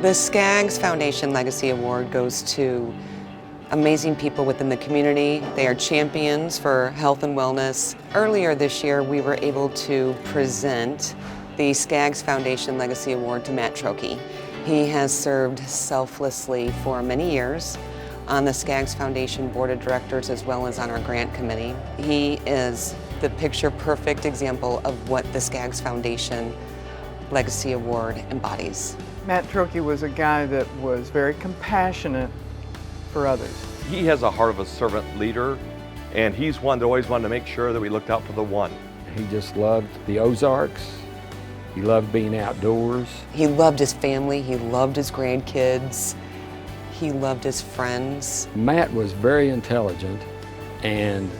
The Skaggs Foundation Legacy Award goes to amazing people within the community. They are champions for health and wellness. Earlier this year, we were able to present the Skaggs Foundation Legacy Award to Matt Trokey. He has served selflessly for many years on the Skaggs Foundation Board of Directors as well as on our grant committee. He is the picture-perfect example of what the Skaggs Foundation Legacy Award embodies. Matt Trokey was a guy that was very compassionate for others. He has a heart of a servant leader, and he's one that always wanted to make sure that we looked out for the one. He just loved the Ozarks. He loved being outdoors. He loved his family, he loved his grandkids, he loved his friends. Matt was very intelligent, and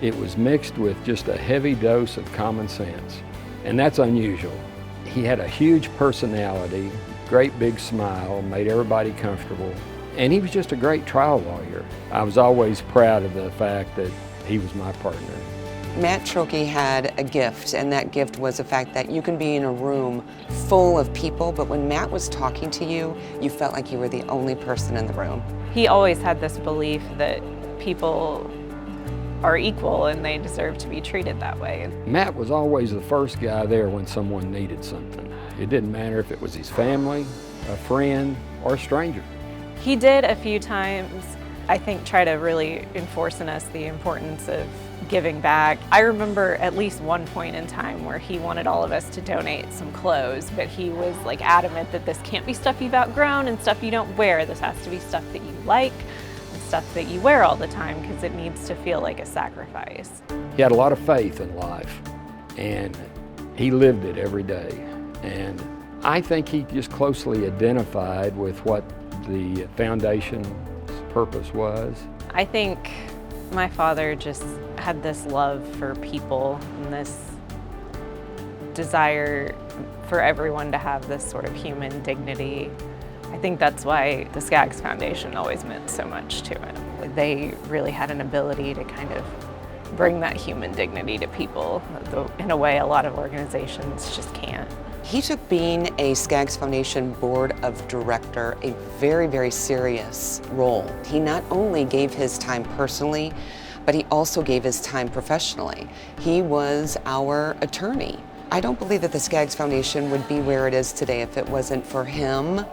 it was mixed with just a heavy dose of common sense, and that's unusual. He had a huge personality, great big smile, made everybody comfortable, and he was just a great trial lawyer. I was always proud of the fact that he was my partner. Matt Trokey had a gift, and that gift was the fact that you can be in a room full of people, but when Matt was talking to you, you felt like you were the only person in the room. He always had this belief that people are equal and they deserve to be treated that way. Matt was always the first guy there when someone needed something. It didn't matter if it was his family, a friend, or a stranger. He did a few times, I think, try to really enforce in us the importance of giving back. I remember at least one point in time where he wanted all of us to donate some clothes, but he was like adamant that this can't be stuff you've outgrown and stuff you don't wear. This has to be stuff that you like and stuff that you wear all the time because it needs to feel like a sacrifice. He had a lot of faith in life, and he lived it every day. And I think he just closely identified with what the foundation's purpose was. I think my father just had this love for people and this desire for everyone to have this sort of human dignity. I think that's why the Skaggs Foundation always meant so much to him. They really had an ability to kind of bring that human dignity to people in a way a lot of organizations just can't. He took being a Skaggs Foundation Board of Director a very, very serious role. He not only gave his time personally, but he also gave his time professionally. He was our attorney. I don't believe that the Skaggs Foundation would be where it is today if it wasn't for him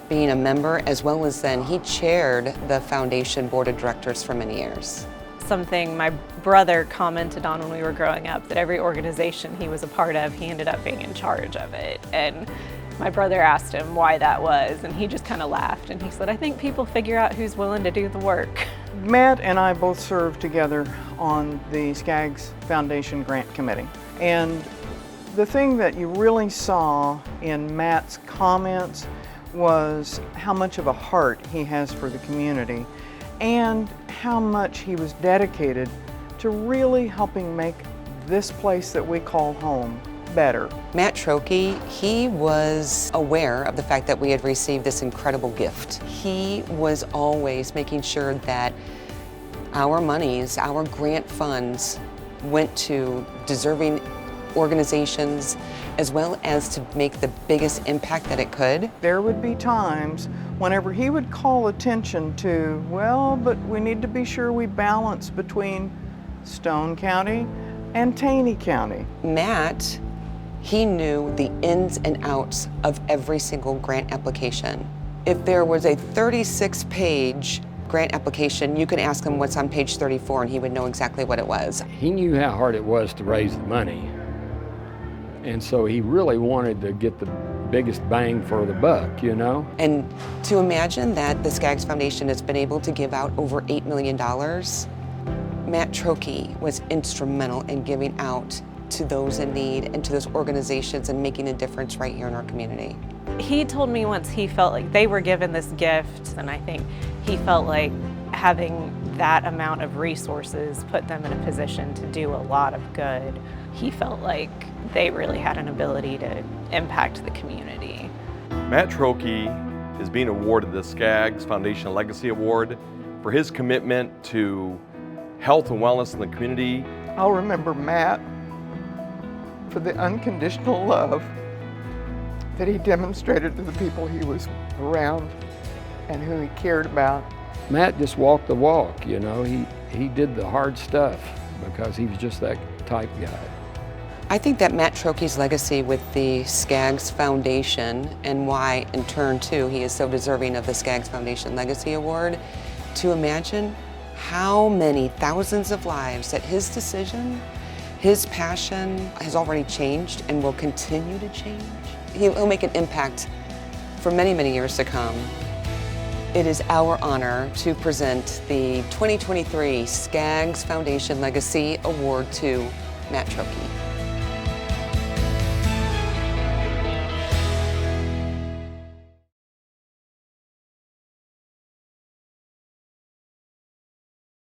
being a member, as well as then he chaired the Foundation Board of Directors for many years. Something my brother commented on when we were growing up, that every organization he was a part of, he ended up being in charge of it. And my brother asked him why that was, and he just kind of laughed and he said, I think people figure out who's willing to do the work. Matt and I both served together on the Skaggs Foundation Grant Committee. And the thing that you really saw in Matt's comments was how much of a heart he has for the community and how much he was dedicated to really helping make this place that we call home better. Matt Trokey, he was aware of the fact that we had received this incredible gift. He was always making sure that our monies, our grant funds, went to deserving organizations as well as to make the biggest impact that it could. There would be times whenever he would call attention to, well, but we need to be sure we balance between Stone County and Taney County. Matt, he knew the ins and outs of every single grant application. If there was a 36-page grant application, you could ask him what's on page 34 and he would know exactly what it was. He knew how hard it was to raise the money, and so he really wanted to get the biggest bang for the buck, you know? And to imagine that the Skaggs Foundation has been able to give out over $8 million, Matt Trokey was instrumental in giving out to those in need and to those organizations and making a difference right here in our community. He told me once he felt like they were given this gift, and I think he felt like having that amount of resources put them in a position to do a lot of good. He felt like they really had an ability to impact the community. Matt Trokey is being awarded the Skaggs Foundation Legacy Award for his commitment to health and wellness in the community. I'll remember Matt for the unconditional love that he demonstrated to the people he was around and who he cared about. Matt just walked the walk, you know. He did the hard stuff because he was just that type guy. I think that Matt Trokey's legacy with the Skaggs Foundation, and why in turn too he is so deserving of the Skaggs Foundation Legacy Award, to imagine how many thousands of lives that his decision, his passion has already changed and will continue to change. He'll make an impact for many, many years to come. It is our honor to present the 2023 Skaggs Foundation Legacy Award to Matt Trokey.